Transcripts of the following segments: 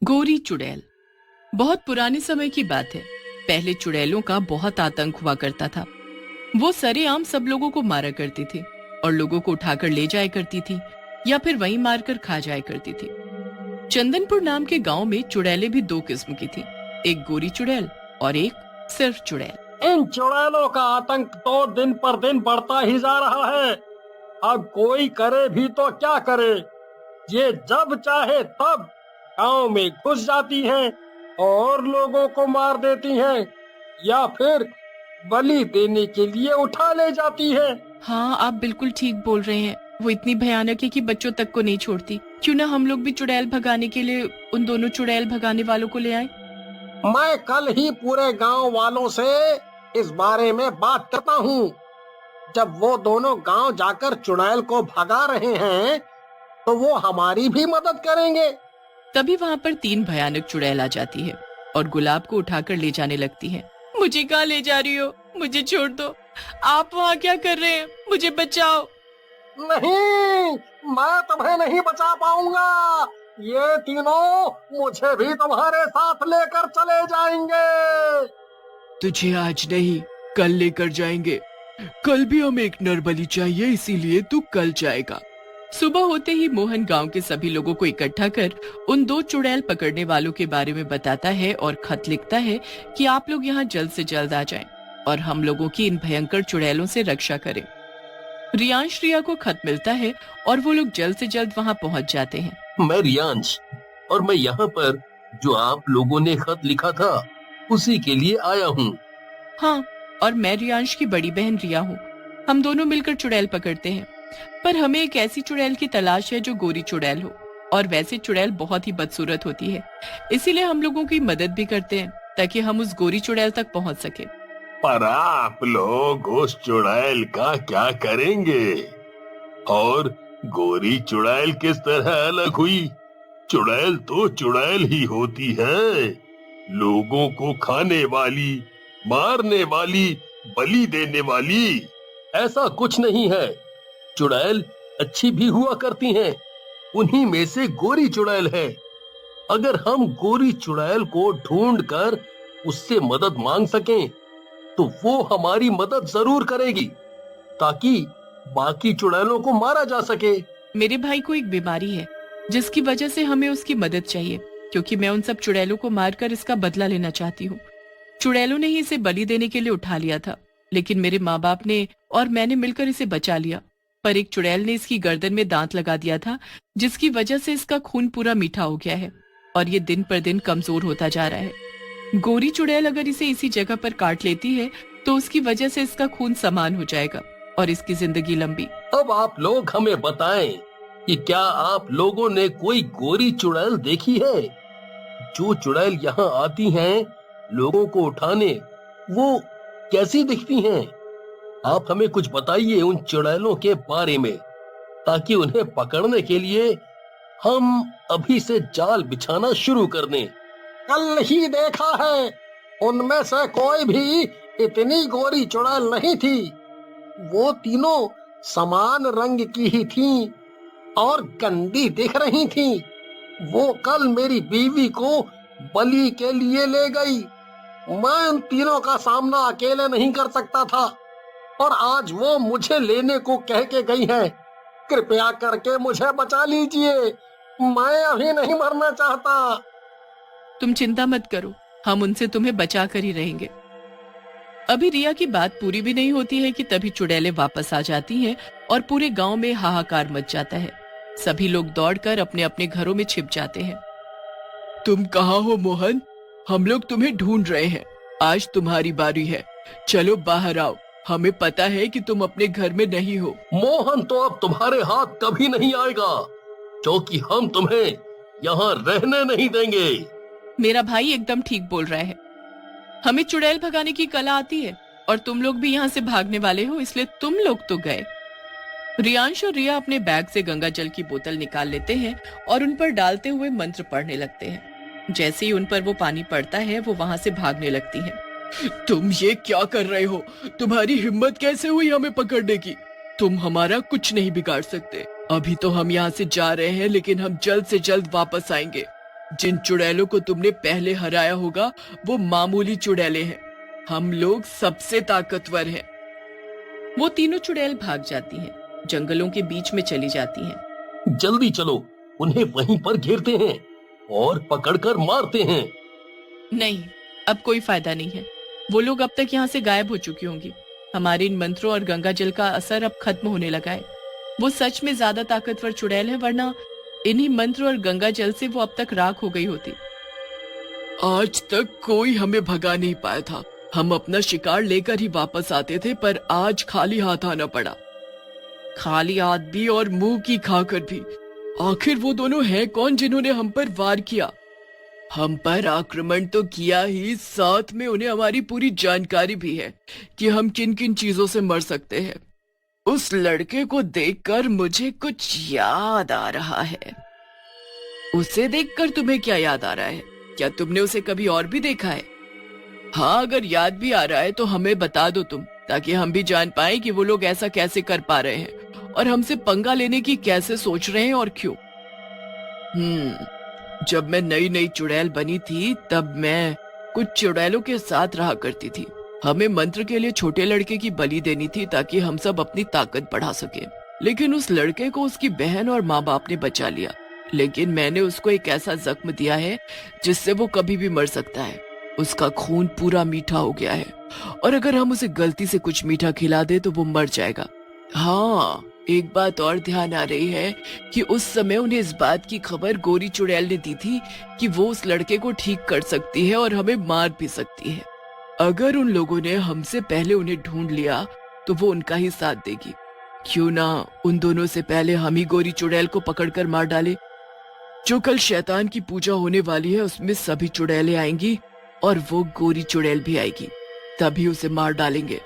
गोरी चुड़ैल। बहुत पुराने समय की बात है। पहले चुड़ैलों का बहुत आतंक हुआ करता था। वो सरेआम सब लोगों को मारा करती थी और लोगों को उठाकर ले जाया करती थी या फिर वहीं मारकर खा जाया करती थी। चंदनपुर नाम के गांव में चुड़ैलें भी दो किस्म की थी, एक गोरी चुड़ैल और एक सिर्फ चुड़ैल। इन चुड़ैलों का आतंक तो दिन पर दिन बढ़ता ही जा रहा है। अब कोई करे भी तो क्या करे, ये जब चाहे तब गांव में घुस जाती हैं और लोगों को मार देती हैं या फिर बलि देने के लिए उठा ले जाती है। हाँ, आप बिल्कुल ठीक बोल रहे हैं। वो इतनी भयानक है कि बच्चों तक को नहीं छोड़ती। क्यों ना हम लोग भी चुड़ैल भगाने के लिए उन दोनों चुड़ैल भगाने वालों को ले आए। मैं कल ही पूरे गांव वालों से इस बारे में बात करता हूँ। जब वो दोनों गांव जाकर चुड़ैल को भगा रहे हैं तो वो हमारी भी मदद करेंगे। तभी वहाँ पर तीन भयानक चुड़ैल आ जाती है और गुलाब को उठाकर ले जाने लगती है। मुझे कहाँ ले जा रही हो? मुझे छोड़ दो। आप वहाँ क्या कर रहे हैं? मुझे बचाओ। नहीं, मैं तुम्हें नहीं बचा पाऊंगा। ये तीनों मुझे भी तुम्हारे साथ लेकर चले जाएंगे। तुझे आज नहीं, कल लेकर जाएंगे। कल भी हमें एक नर बलि चाहिए, इसीलिए तू कल जाएगा। सुबह होते ही मोहन गांव के सभी लोगों को इकट्ठा कर उन दो चुड़ैल पकड़ने वालों के बारे में बताता है और खत लिखता है कि आप लोग यहाँ जल्द से जल्द आ जाएं और हम लोगों की इन भयंकर चुड़ैलों से रक्षा करें। रियांश रिया को खत मिलता है और वो लोग जल्द से जल्द वहाँ पहुँच जाते हैं। मैं रियांश और मैं यहाँ पर जो आप लोगों ने खत लिखा था उसी के लिए आया हूँ। हाँ, और मैं रियांश की बड़ी बहन रिया हूँ। हम दोनों मिलकर चुड़ैल पकड़ते हैं, पर हमें एक ऐसी चुड़ैल की तलाश है जो गोरी चुड़ैल हो। और वैसे चुड़ैल बहुत ही बदसूरत होती है, इसीलिए हम लोगों की मदद भी करते हैं ताकि हम उस गोरी चुड़ैल तक पहुँच सके। पर आप लोग उस चुड़ैल का क्या करेंगे? और गोरी चुड़ैल किस तरह अलग हुई? चुड़ैल तो चुड़ैल ही होती है, लोगों को खाने वाली, मारने वाली, बलि देने वाली। ऐसा कुछ नहीं है। चुड़ैल अच्छी भी हुआ करती हैं, उन्हीं में से गोरी चुड़ैल है। अगर हम गोरी चुड़ैल को ढूंढकर उससे मदद मांग सकें तो वो हमारी मदद जरूर करेगी ताकि बाकी चुड़ैलों को मारा जा सके। मेरे भाई को एक बीमारी है जिसकी वजह से हमें उसकी मदद चाहिए, क्योंकि मैं उन सब चुड़ैलों को मारकर इसका बदला लेना चाहती हूँ। चुड़ैलों ने ही इसे बलि देने के लिए उठा लिया था, लेकिन मेरे माँ बाप ने और मैंने मिलकर इसे बचा लिया। पर एक चुड़ैल ने इसकी गर्दन में दांत लगा दिया था, जिसकी वजह से इसका खून पूरा मीठा हो गया है और ये दिन पर दिन कमजोर होता जा रहा है। गोरी चुड़ैल अगर इसे इसी जगह पर काट लेती है तो उसकी वजह से इसका खून समान हो जाएगा और इसकी जिंदगी लंबी। अब आप लोग हमें बताएं कि क्या आप लोगों ने कोई गोरी चुड़ैल देखी है? जो चुड़ैल यहाँ आती हैं लोगों को उठाने, वो कैसी दिखती हैं? आप हमें कुछ बताइए उन चुड़ैलों के बारे में, ताकि उन्हें पकड़ने के लिए हम अभी से जाल बिछाना शुरू कर दें। कल ही देखा है, उनमें से कोई भी इतनी गोरी चुड़ैल नहीं थी। वो तीनों समान रंग की ही थीं और गंदी दिख रही थीं। वो कल मेरी बीवी को बलि के लिए ले गई। मैं उन तीनों का सामना अकेले नहीं कर सकता था और आज वो मुझे लेने को कह के गई हैं। कृपया करके मुझे बचा लीजिए, मैं अभी नहीं मरना चाहता। तुम चिंता मत करो, हम उनसे तुम्हें बचा कर ही रहेंगे। अभी रिया की बात पूरी भी नहीं होती है कि तभी चुड़ैलें वापस आ जाती हैं और पूरे गांव में हाहाकार मच जाता है। सभी लोग दौड़कर अपने अपने घरों में छिप जाते हैं। तुम कहाँ हो मोहन? हम लोग तुम्हें ढूंढ रहे हैं। आज तुम्हारी बारी है, चलो बाहर आओ। हमें पता है कि तुम अपने घर में नहीं हो। मोहन तो अब तुम्हारे हाथ कभी नहीं आएगा, क्योंकि हम तुम्हें यहाँ रहने नहीं देंगे। मेरा भाई एकदम ठीक बोल रहा है। हमें चुड़ैल भगाने की कला आती है और तुम लोग भी यहाँ से भागने वाले हो, इसलिए तुम लोग तो गए। रियांश और रिया अपने बैग से गंगा जल की बोतल निकाल लेते हैं और उन पर डालते हुए मंत्र पढ़ने लगते हैं। जैसे ही उन पर वो पानी पड़ता है वो वहाँ से भागने लगती हैं। तुम ये क्या कर रहे हो? तुम्हारी हिम्मत कैसे हुई हमें पकड़ने की? तुम हमारा कुछ नहीं बिगाड़ सकते। अभी तो हम यहाँ से जा रहे हैं, लेकिन हम जल्द से जल्द वापस आएंगे। जिन चुड़ैलों को तुमने पहले हराया होगा वो मामूली चुड़ैले हैं। हम लोग सबसे ताकतवर हैं। वो तीनों चुड़ैल भाग जाती हैं, जंगलों के बीच में चली जाती हैं। जल्दी चलो, उन्हें वहीं पर घेरते हैं और पकड़कर मारते हैं। नहीं, अब कोई फायदा नहीं है। वो लोग अब तक यहाँ से गायब हो चुकी होंगी। हमारे इन मंत्रों और गंगा जल का असर अब खत्म होने लगा है। वो सच में ज्यादा ताकतवर चुड़ैल है, वरना इन्हीं मंत्र और गंगा जल से वो अब तक राख हो गई होती। आज तक कोई हमें भगा नहीं पाया था। हम अपना शिकार लेकर ही वापस आते थे, पर आज खाली हाथ आना पड़ा। खाली हाथ भी और मुंह की खाकर भी। आखिर वो दोनों हैं कौन जिन्होंने हम पर वार किया? हम पर आक्रमण तो किया ही, साथ में उन्हें हमारी पूरी जानकारी भी है कि हम किन किन चीजों से मर सकते हैं। उस लड़के को देखकर मुझे कुछ याद आ रहा है। उसे देखकर तुम्हें क्या याद आ रहा है? क्या तुमने उसे कभी और भी देखा है? हाँ, अगर याद भी आ रहा है तो हमें बता दो तुम, ताकि हम भी जान पाए कि वो लोग ऐसा कैसे कर पा रहे हैं और हमसे पंगा लेने की कैसे सोच रहे हैं और क्यों। जब मैं नई नई चुड़ैल बनी थी तब मैं कुछ चुड़ैलों के साथ रहा करती थी। हमें मंत्र के लिए छोटे लड़के की बलि देनी थी ताकि हम सब अपनी ताकत बढ़ा सके। लेकिन उस लड़के को उसकी बहन और माँ बाप ने बचा लिया। लेकिन मैंने उसको एक ऐसा जख्म दिया है जिससे वो कभी भी मर सकता है। उसका खून पूरा मीठा हो गया है और अगर हम उसे गलती से कुछ मीठा खिला दे तो वो मर जाएगा। हाँ, एक बात और ध्यान आ रही है कि उस समय उन्हें इस बात की खबर गोरी चुड़ैल ने दी थी कि वो उस लड़के को ठीक कर सकती है और हमें मार भी सकती है। अगर उन लोगों ने हमसे पहले उन्हें ढूंढ लिया तो वो उनका ही साथ देगी। क्यों ना उन दोनों से पहले हम ही गोरी चुड़ैल को पकड़कर मार डाले। जो कल शैतान की पूजा होने वाली है उसमें सभी चुड़ैलें आएंगी और वो गोरी चुड़ैल भी आएगी, तभी उसे मार डालेंगे।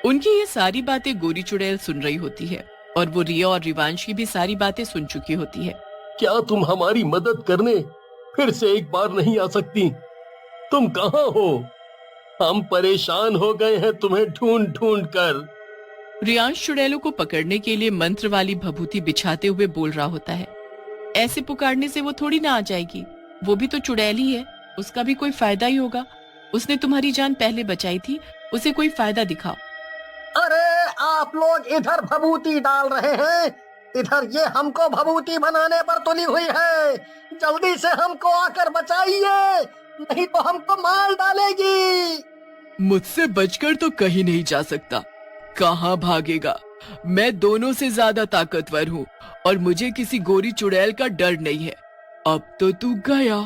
उनकी ये सारी बातें गोरी चुड़ैल सुन रही होती है और वो रिया और रिवांश की भी सारी बातें सुन चुकी होती है। क्या तुम हमारी मदद करने फिर से एक बार नहीं आ सकती? तुम कहाँ हो? हम परेशान हो गए हैं तुम्हें ढूंढ ढूंढ कर। रियांश चुड़ैलों को पकड़ने के लिए मंत्र वाली भभूति बिछाते हुए बोल रहा होता है। ऐसे पुकारने से वो थोड़ी ना आ जाएगी। वो भी तो चुड़ैल ही है, उसका भी कोई फायदा ही होगा। उसने तुम्हारी जान पहले बचाई थी, उसे कोई फायदा दिखाओ। अरे आप लोग इधर भभूति डाल रहे हैं, इधर ये हमको भभूति बनाने पर तुली हुई है। जल्दी से हमको आकर बचाइए, नहीं तो हमको मार डालेगी। मुझसे बचकर तो कहीं नहीं जा सकता। कहाँ भागेगा? मैं दोनों से ज्यादा ताकतवर हूँ और मुझे किसी गोरी चुड़ैल का डर नहीं है। अब तो तू गया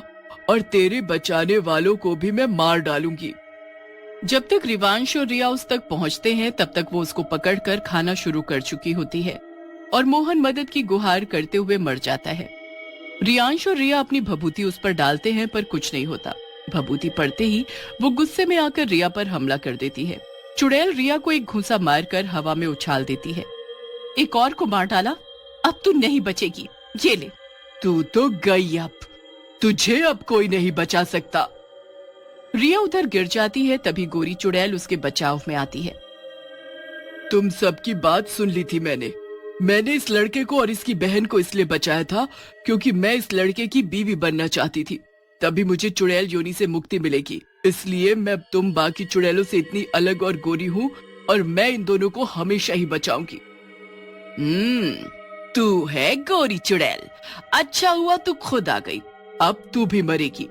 और तेरे बचाने वालों को भी मैं मार डालूंगी। जब तक रिवांश और रिया उस तक पहुंचते हैं तब तक वो उसको पकड़कर खाना शुरू कर चुकी होती है और मोहन मदद की गुहार करते हुए मर जाता है। रियांश और रिया अपनी भभूति उस पर डालते हैं पर कुछ नहीं होता। भभूति पड़ते ही वो गुस्से में आकर रिया पर हमला कर देती है। चुड़ैल रिया को एक घूंसा मारकर हवा में उछाल देती है। एक और को मार डाला, अब तू नहीं बचेगी, ये ले। तू तो गई, अब तुझे अब कोई नहीं बचा सकता। रिया उधर गिर जाती है, तभी गोरी चुड़ैल उसके बचाव में आती है। तुम सबकी बात सुन ली थी मैंने इस लड़के को और इसकी बहन को इसलिए बचाया था क्योंकि मैं इस लड़के की बीवी बनना चाहती थी। तभी मुझे चुड़ैल योनि से मुक्ति मिलेगी। इसलिए मैं तुम बाकी चुड़ैलों से इतनी अलग और गोरी हूँ और मैं इन दोनों को हमेशा ही बचाऊंगी। तू है गोरी चुड़ैल, अच्छा हुआ तू खुद आ गई, अब तू भी मरेगी।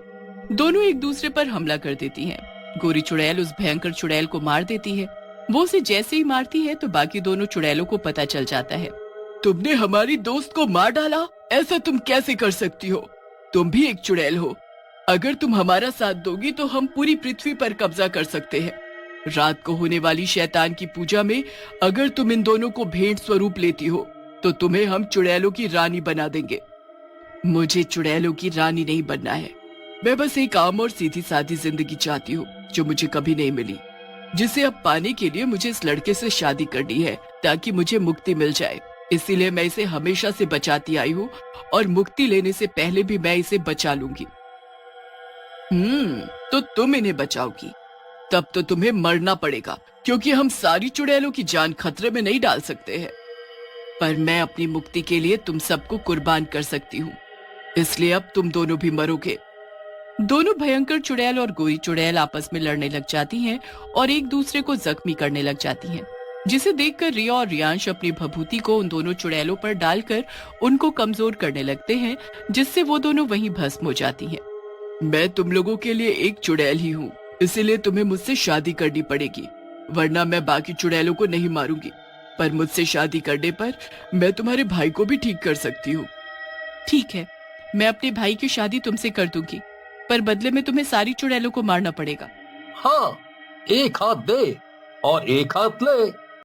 दोनों एक दूसरे पर हमला कर देती हैं। गोरी चुड़ैल उस भयंकर चुड़ैल को मार देती है। वो उसे जैसे ही मारती है तो बाकी दोनों चुड़ैलों को पता चल जाता है। तुमने हमारी दोस्त को मार डाला, ऐसा तुम कैसे कर सकती हो? तुम भी एक चुड़ैल हो। अगर तुम हमारा साथ दोगी तो हम पूरी पृथ्वी पर कब्जा कर सकते हैं। रात को होने वाली शैतान की पूजा में अगर तुम इन दोनों को भेंट स्वरूप लेती हो तो तुम्हें हम चुड़ैलों की रानी बना देंगे। मुझे चुड़ैलों की रानी नहीं बनना है। मैं बस एक आम और सीधी सादी जिंदगी चाहती हूँ जो मुझे कभी नहीं मिली, जिसे अब पाने के लिए मुझे इस लड़के से शादी करनी है ताकि मुझे मुक्ति मिल जाए। इसीलिए मैं इसे हमेशा से बचाती आई हूँ और मुक्ति लेने से पहले भी मैं इसे बचा लूंगी। तो तुम इन्हें बचाओगी, तब तो तुम्हें मरना पड़ेगा क्योंकि हम सारी चुड़ैलों की जान खतरे में नहीं डाल सकते हैं। पर मैं अपनी मुक्ति के लिए तुम सबको कुर्बान कर सकती हूँ। इसलिए अब तुम दोनों भी मरोगे। दोनों भयंकर चुड़ैल और गोरी चुड़ैल आपस में लड़ने लग जाती हैं और एक दूसरे को जख्मी करने लग जाती हैं, जिसे देखकर रिया और रियांश अपनी भभूति को उन दोनों चुड़ैलों पर डालकर उनको कमजोर करने लगते हैं, जिससे वो दोनों वहीं भस्म हो जाती हैं। मैं तुम लोगों के लिए एक चुड़ैल ही हूँ, इसीलिए तुम्हें मुझसे शादी करनी पड़ेगी, वरना मैं बाकी चुड़ैलों को नहीं मारूंगी। पर मुझसे शादी करने पर मैं तुम्हारे भाई को भी ठीक कर सकती हूँ। ठीक है, मैं अपने भाई की शादी तुमसे कर दूंगी, पर बदले में तुम्हें सारी चुड़ैलों को मारना पड़ेगा। हाँ, एक हाथ दे और एक हाथ ले।